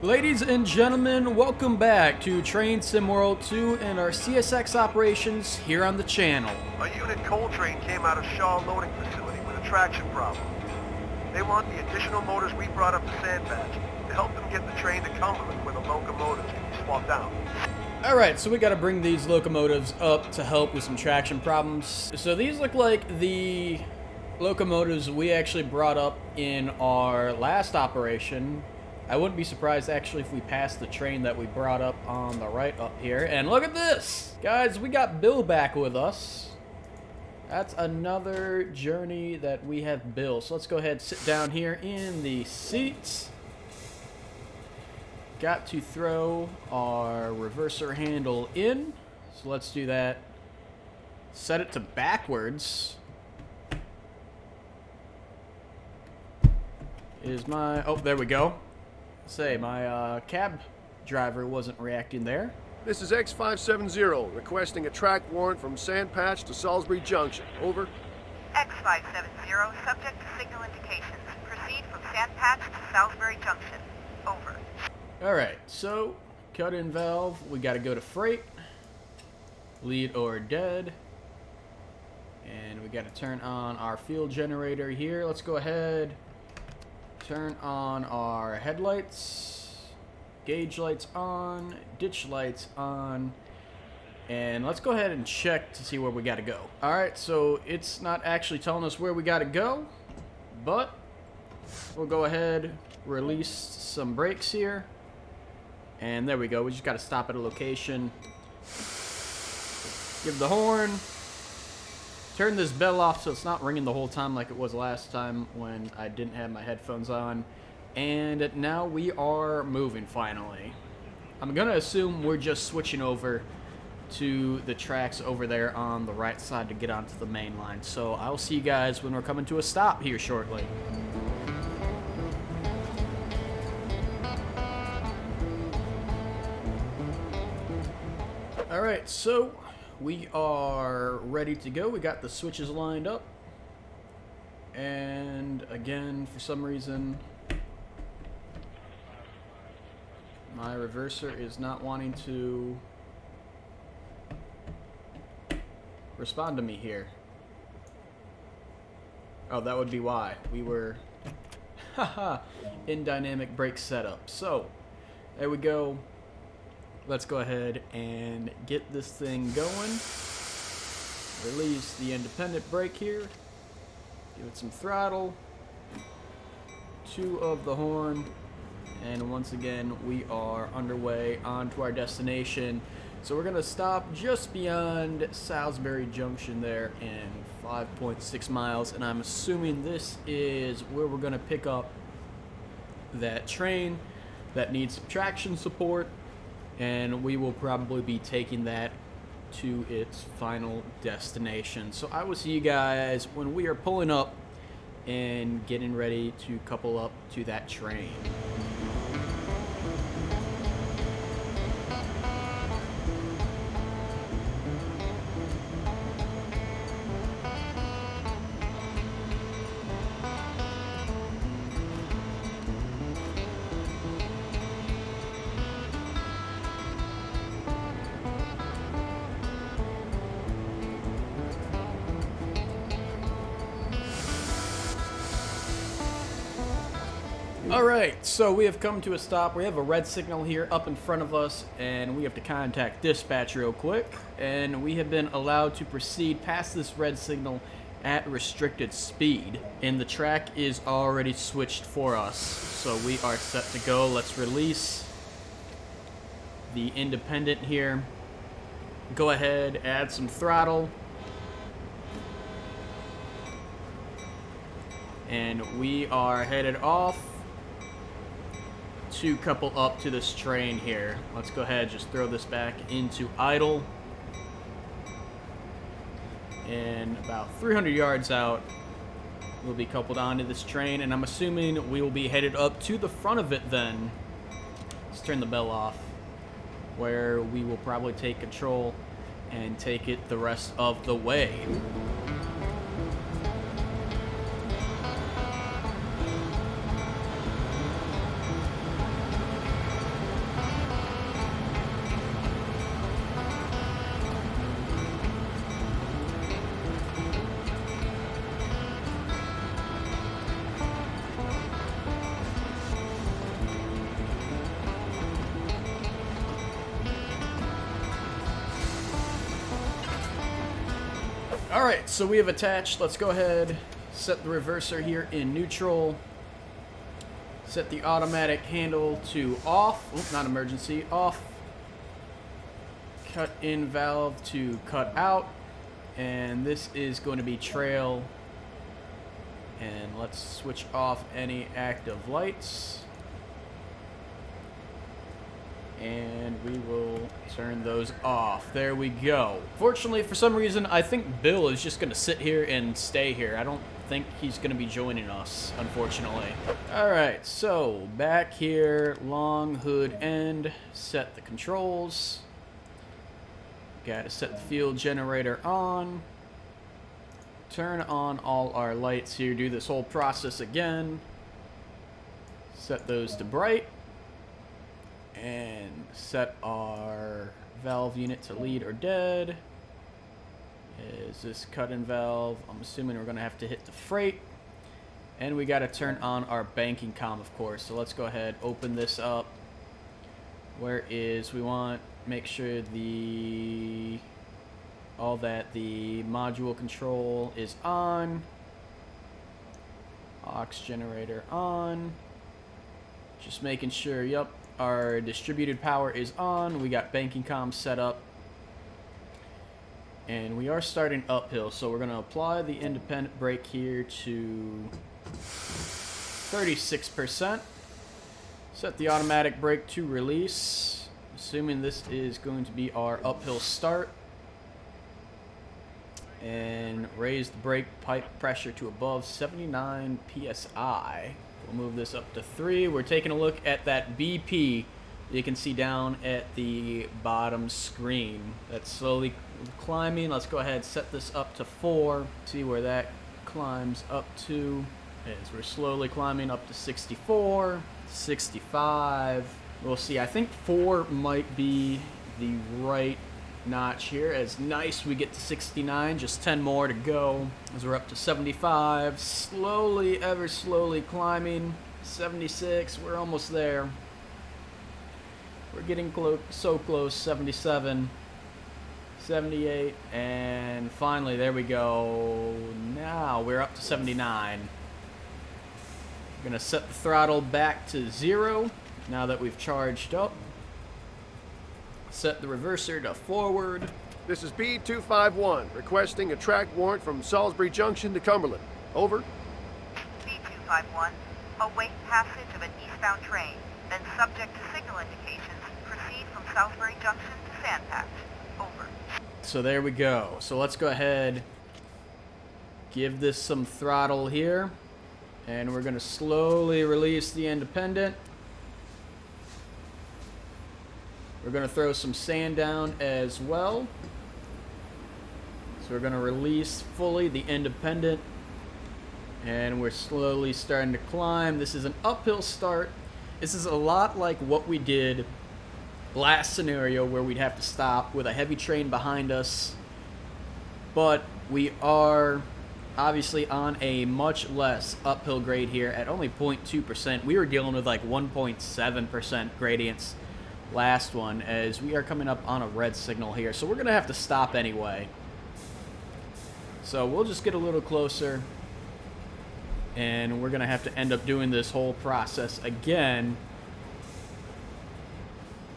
Ladies and gentlemen, welcome back to Train Sim World 2 and our CSX operations here on the channel. A unit coal train came out of Shaw Loading Facility with a traction problem. They want the additional motors we brought up to Sandpatch to help them get the train to Cumberland where the locomotives can be swapped out. Alright, so we gotta bring these locomotives up to help with some traction problems. So these look like the locomotives we actually brought up in our last operation. I wouldn't be surprised actually if we passed the train that we brought up on the right up here. And look at this! Guys, we got Bill back with us. That's another journey that we have Bill. So let's go ahead and sit down here in the seats. Got to throw our reverser handle in. So let's do that. Set it to backwards. Oh, there we go. Say, my cab driver wasn't reacting there. This is X570, requesting a track warrant from Sandpatch to Salisbury Junction. Over. X570, subject to signal indications. Proceed from Sandpatch to Salisbury Junction. Over. Alright, so, cut-in valve, we gotta go to freight. Lead or dead. And we gotta turn on our fuel generator here. Let's go ahead. Turn on our headlights, gauge lights on, ditch lights on, and let's go ahead and check to see where we gotta go. Alright, so it's not actually telling us where we gotta go, but we'll go ahead, release some brakes here, and there we go. We just gotta stop at a location, give the horn, turn this bell off so it's not ringing the whole time like it was last time when I didn't have my headphones on. And now we are moving finally. I'm gonna assume we're just switching over to the tracks over there on the right side to get onto the main line. So I'll see you guys when we're coming to a stop here shortly. Alright, so we are ready to go. We got the switches lined up. And again, for some reason, my reverser is not wanting to respond to me here. Oh, that would be why. We were in dynamic brake setup. So, there we go. Let's go ahead and get this thing going. Release the independent brake here. Give it some throttle. 2 of the horn. And once again, we are underway onto our destination. So we're going to stop just beyond Salisbury Junction there in 5.6 miles. And I'm assuming this is where we're going to pick up that train that needs some traction support. And we will probably be taking that to its final destination. So I will see you guys when we are pulling up and getting ready to couple up to that train. Alright, so we have come to a stop. We have a red signal here up in front of us, and we have to contact dispatch real quick. And we have been allowed to proceed past this red signal at restricted speed. And the track is already switched for us. So we are set to go. Let's release the independent here. Go ahead, add some throttle. And we are headed off to couple up to this train here. Let's go ahead, just throw this back into idle. And about 300 yards out, we'll be coupled onto this train, and I'm assuming we will be headed up to the front of it then. Let's turn the bell off, where we will probably take control and take it the rest of the way. Alright, so we have attached. Let's go ahead, set the reverser here in neutral. Set the automatic handle to off. Oops, not emergency. Off. Cut in valve to cut out. And this is going to be trail. And let's switch off any active lights. And we will turn those off. There we go. Fortunately, for some reason, I think Bill is just going to sit here and stay here. I don't think he's going to be joining us, unfortunately. Alright, so back here, long hood end, set the controls. Got to set the fuel generator on. Turn on all our lights here, do this whole process again. Set those to bright. And set our valve unit to lead or dead. Is this cut-in valve? I'm assuming we're going to have to hit the freight. And we got to turn on our banking comm, of course. So let's go ahead, open this up. Where is, we want, make sure the module control is on. Aux generator on. Just making sure, yep, our distributed power is on. We got banking comm set up. And we are starting uphill, so we're going to apply the independent brake here to 36%. Set the automatic brake to release, assuming this is going to be our uphill start. And raise the brake pipe pressure to above 79 psi. We'll move this up to 3. We're taking a look at that BP you can see down at the bottom screen. That's slowly climbing. Let's go ahead and set this up to 4. See where that climbs up to as we're slowly climbing up to 64, 65. We'll see. I think 4 might be the right notch here. As nice, we get to 69, just 10 more to go as we're up to 75. Slowly, ever slowly climbing. 76, we're almost there. We're getting close, so close. 77, 78, and finally, there we go. Now we're up to 79. We're gonna set the throttle back to 0 now that we've charged up. Set the reverser to forward. This is B251, requesting a track warrant from Salisbury Junction to Cumberland. Over. B251, await passage of an eastbound train, then subject to signal indications, proceed from Salisbury Junction to Sandpatch. Over. So there we go. So let's go ahead, give this some throttle here, and we're going to slowly release the independent. We're going to throw some sand down as well. So we're going to release fully the independent. And we're slowly starting to climb. This is an uphill start. This is a lot like what we did last scenario where we'd have to stop with a heavy train behind us. But we are obviously on a much less uphill grade here at only 0.2%. We were dealing with like 1.7% gradients last one, as we are coming up on a red signal here, so we're gonna have to stop anyway. So we'll just get a little closer, and we're gonna have to end up doing this whole process again,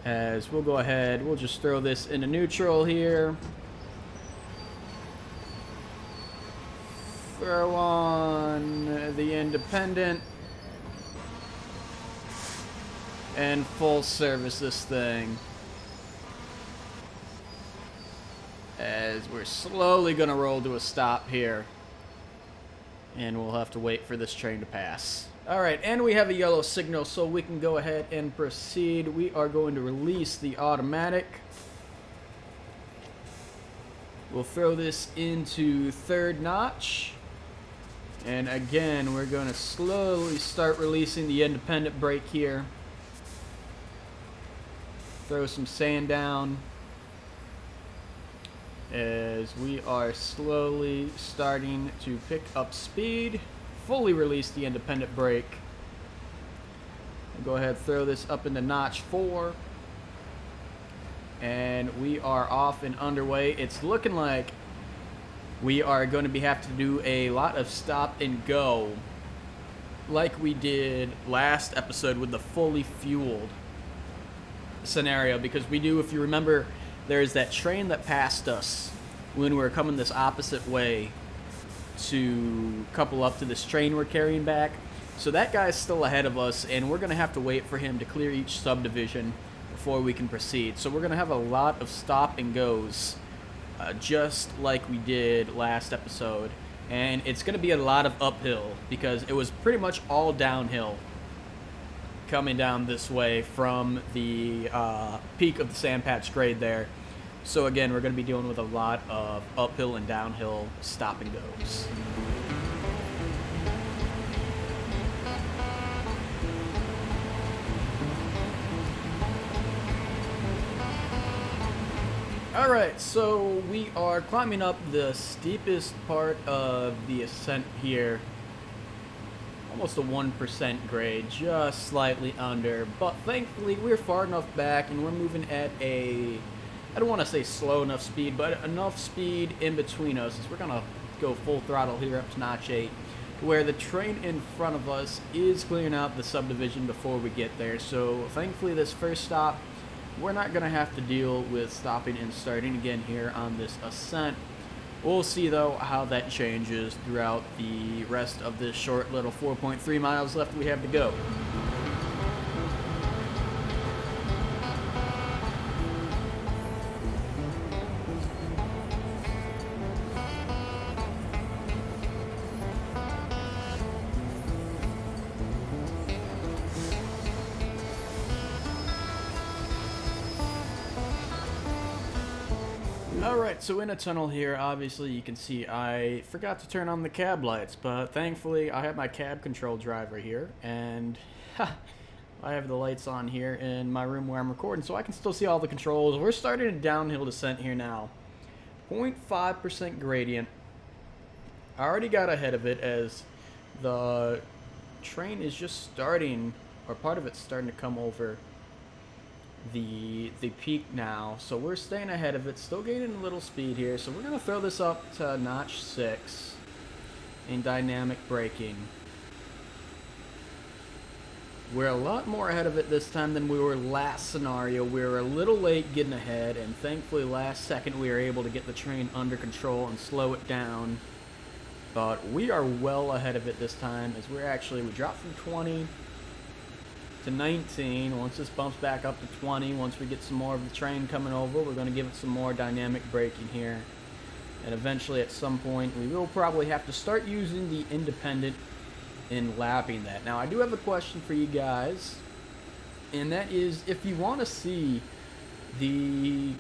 as we'll go ahead, we'll just throw this into neutral here, throw on the independent, and full service this thing as we're slowly gonna roll to a stop here, and we'll have to wait for this train to pass. Alright, and we have a yellow signal, so we can go ahead and proceed. We are going to release the automatic. We'll throw this into 3rd notch, and again we're going to slowly start releasing the independent brake here. Throw some sand down as we are slowly starting to pick up speed. Fully release the independent brake. We'll go ahead, throw this up into notch 4. And we are off and underway. It's looking like we are going to have to do a lot of stop and go like we did last episode with the fully fueled scenario, because we do, if you remember, there's that train that passed us when we were coming this opposite way to couple up to this train we're carrying back. So that guy's still ahead of us, and we're going to have to wait for him to clear each subdivision before we can proceed. So we're going to have a lot of stop and goes, just like we did last episode. And it's going to be a lot of uphill, because it was pretty much all downhill coming down this way from the peak of the sand patch grade there. So again, we're going to be dealing with a lot of uphill and downhill stop and goes. Alright, so we are climbing up the steepest part of the ascent here. Almost a 1% grade, just slightly under. But thankfully, we're far enough back and we're moving at a, I don't want to say slow enough speed, but enough speed in between us, as we're going to go full throttle here up to notch 8, where the train in front of us is clearing out the subdivision before we get there. So thankfully, this first stop, we're not going to have to deal with stopping and starting again here on this ascent. We'll see, though, how that changes throughout the rest of this short little 4.3 miles left we have to go. Alright, so in a tunnel here, obviously you can see I forgot to turn on the cab lights, but thankfully I have my cab control driver here, and I have the lights on here in my room where I'm recording, so I can still see all the controls. We're starting a downhill descent here now. 0.5% gradient. I already got ahead of it as the train is just starting, or part of it's starting to come over the peak now, so we're staying ahead of it, still gaining a little speed here. So we're going to throw this up to notch 6 in dynamic braking. We're a lot more ahead of it this time than we were last scenario. We were a little late getting ahead, and thankfully last second we were able to get the train under control and slow it down. But we are well ahead of it this time, as we dropped from 20 to 19. Once this bumps back up to 20, once we get some more of the train coming over, we're going to give it some more dynamic braking here. And eventually at some point we will probably have to start using the independent in lapping that. Now I do have a question for you guys, and that is, if you want to see the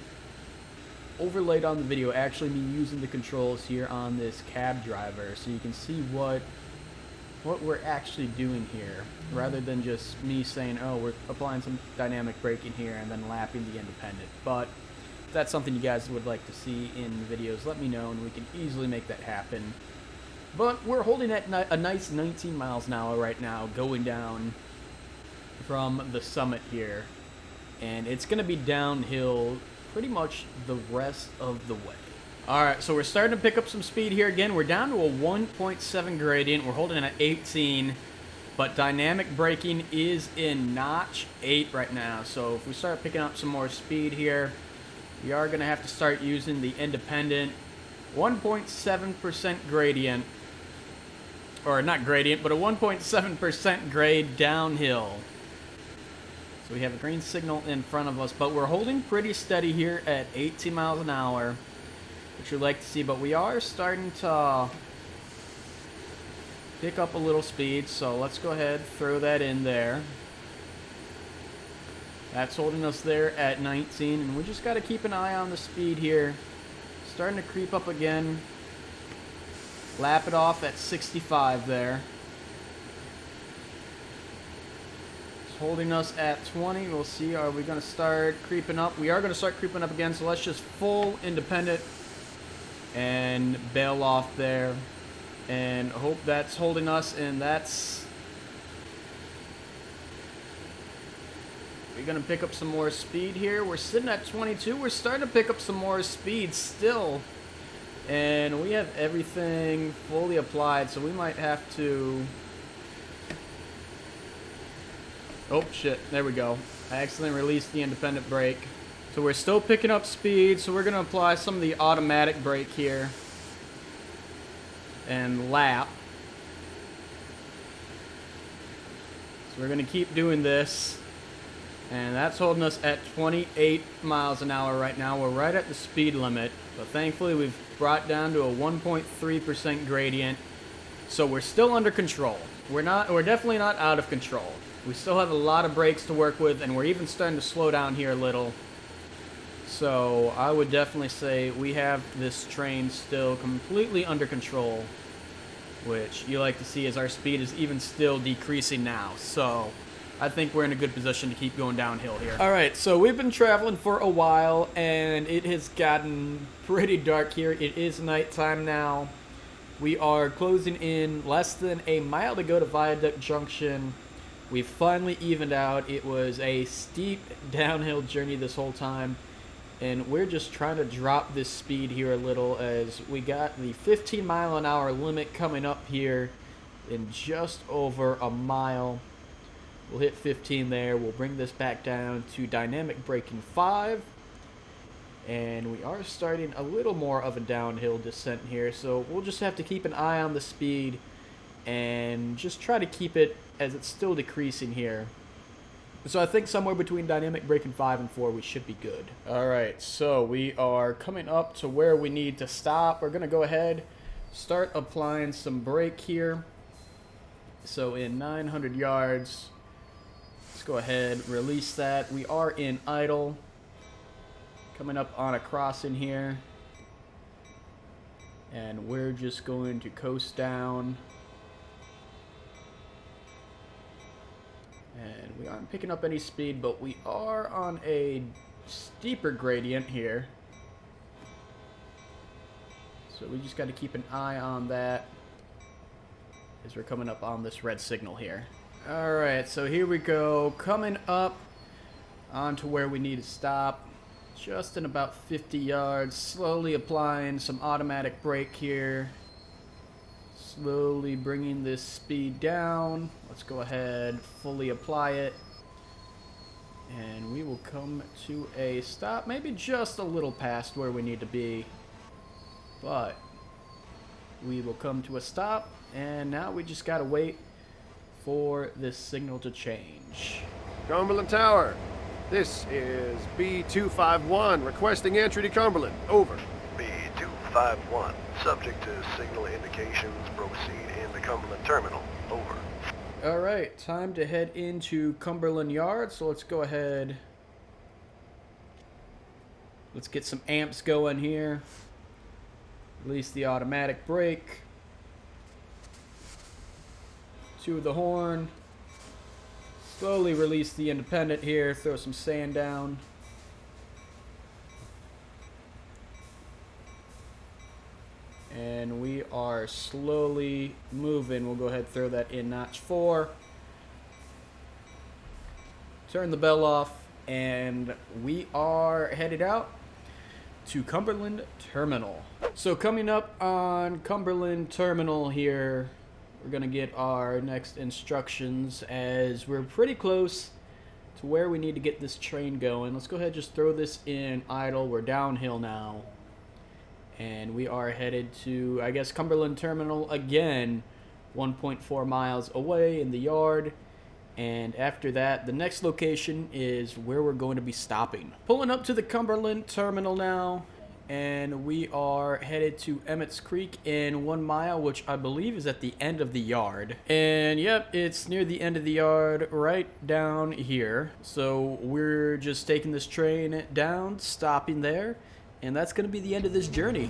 overlaid on the video actually me using the controls here on this cab driver, so you can see what we're actually doing here, rather than just me saying, oh, we're applying some dynamic braking here and then lapping the independent. But if that's something you guys would like to see in the videos, let me know and we can easily make that happen. But we're holding at a nice 19 miles an hour right now, going down from the summit here, and it's going to be downhill pretty much the rest of the way. Alright, so we're starting to pick up some speed here again. We're down to a 1.7 gradient. We're holding at 18, but dynamic braking is in notch 8 right now. So if we start picking up some more speed here, we are going to have to start using the independent 1.7% gradient, or not gradient, but a 1.7% grade downhill. So we have a green signal in front of us, but we're holding pretty steady here at 18 miles an hour. Which you'd like to see, but we are starting to pick up a little speed, so let's go ahead, throw that in there. That's holding us there at 19, and we just got to keep an eye on the speed here. Starting to creep up again. Lap it off at 65 there. It's holding us at 20. We'll see, are we going to start creeping up? We are going to start creeping up again, so let's just full independent and bail off there and hope that's holding us. And that's, we're gonna pick up some more speed here. We're sitting at 22. We're starting to pick up some more speed still. And we have everything fully applied, so we might have to... Oh, shit. There we go. I accidentally released the independent brake. So we're still picking up speed, so we're going to apply some of the automatic brake here. And lap. So we're going to keep doing this. And that's holding us at 28 miles an hour right now. We're right at the speed limit. But thankfully, we've brought down to a 1.3% gradient. So we're still under control. We're definitely not out of control. We still have a lot of brakes to work with, and we're even starting to slow down here a little. So I would definitely say we have this train still completely under control, which you like to see as our speed is even still decreasing now. So I think we're in a good position to keep going downhill here. All right, so we've been traveling for a while, and it has gotten pretty dark here. It is nighttime now. We are closing in less than a mile to go to Viaduct Junction. We've finally evened out. It was a steep downhill journey this whole time, and we're just trying to drop this speed here a little as we got the 15 mile an hour limit coming up here in just over a mile. We'll hit 15 there. We'll bring this back down to dynamic braking 5. And we are starting a little more of a downhill descent here. So we'll just have to keep an eye on the speed and just try to keep it as it's still decreasing here. So I think somewhere between dynamic braking 5 and 4 we should be good. Alright, so we are coming up to where we need to stop. We're going to go ahead, start applying some brake here. So in 900 yards... let's go ahead, release that. We are in idle. Coming up on a crossing here. And we're just going to coast down. And we aren't picking up any speed, but we are on a steeper gradient here. So we just got to keep an eye on that as we're coming up on this red signal here. Alright, so here we go, coming up onto where we need to stop, just in about 50 yards, slowly applying some automatic brake here, slowly bringing this speed down. Let's go ahead, fully apply it, and we will come to a stop, maybe just a little past where we need to be, but we will come to a stop, and now we just gotta wait for this signal to change. Cumberland Tower, this is B251 requesting entry to Cumberland. Over. B251, subject to signal indications, proceed in the Cumberland Terminal. Over. Alright, time to head into Cumberland Yard, so let's go ahead. Let's get some amps going here. Release the automatic brake. To the horn. Slowly release the independent here. Throw some sand down. And we are slowly moving. We'll go ahead and throw that in notch 4. Turn the bell off. And we are headed out to Cumberland Terminal. So coming up on Cumberland Terminal here, we're going to get our next instructions as we're pretty close to where we need to get this train going. Let's go ahead and just throw this in idle. We're downhill now. And we are headed to, I guess, Cumberland Terminal again, 1.4 miles away in the yard. And after that, the next location is where we're going to be stopping. Pulling up to the Cumberland Terminal now. And we are headed to Emmett's Creek in 1 mile, which I believe is at the end of the yard. And yep, it's near the end of the yard, right down here. So we're just taking this train down, stopping there, and that's going to be the end of this journey.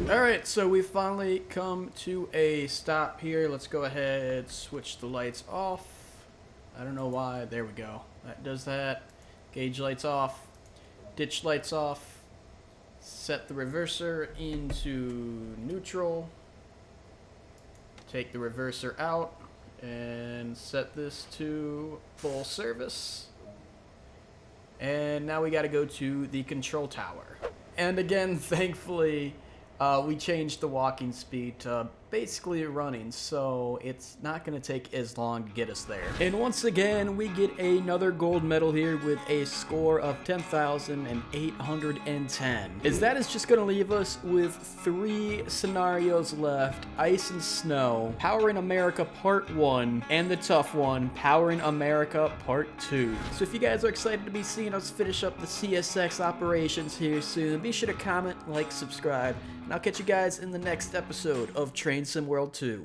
Alright, so we finally come to a stop here. Let's go ahead, switch the lights off. I don't know why. There we go. That does that. Gauge lights off. Ditch lights off. Set the reverser into neutral. Take the reverser out and set this to full service. And now we got to go to the control tower. And again, thankfully, we changed the walking speed to basically running, so it's not going to take as long to get us there. And once again, we get another gold medal here with a score of 10,810. As that is just going to leave us with 3 scenarios left: Ice and Snow, Powering America Part 1, and the tough one, Powering America Part 2. So if you guys are excited to be seeing us finish up the CSX operations here soon, be sure to comment, like, subscribe, and I'll catch you guys in the next episode of Train Sim World 2.